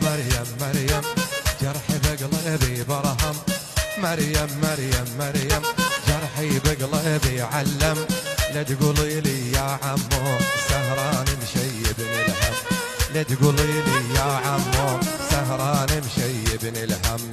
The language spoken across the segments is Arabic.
مريم مريم مريم جرحي بقلبي برهم، مريم مريم مريم جرحي بقلبي علم، لا تقولي لي يا عمو سهران مشيبن الهم، لا تقولي لي يا عمو سهران مشيبن الهم.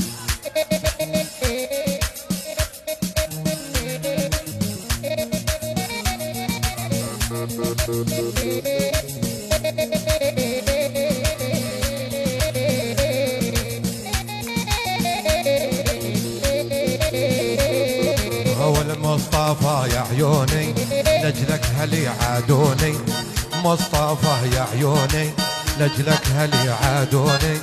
هو المصطفى يا عيوني لجلك هل يعادوني، مصطفى يا عيوني لجلك هل يعادوني،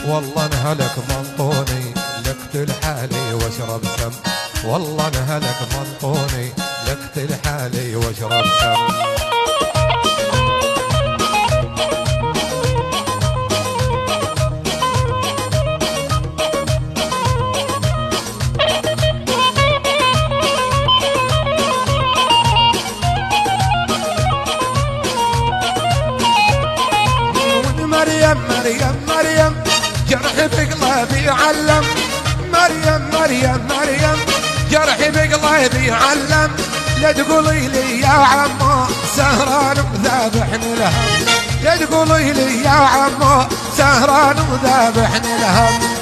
والله انهلك منطوني لقتل حالي واشرب سم، والله انهلك منطوني لقتل حالي واشرب سم. مريم مريم مريم جرحي بقلبي علم، مريم مريم مريم جرحي بقلبي علم، لا تقولي لي يا عمو سهران وذابحن الهم، لا تقولي لي يا عمو سهران وذابحن الهم.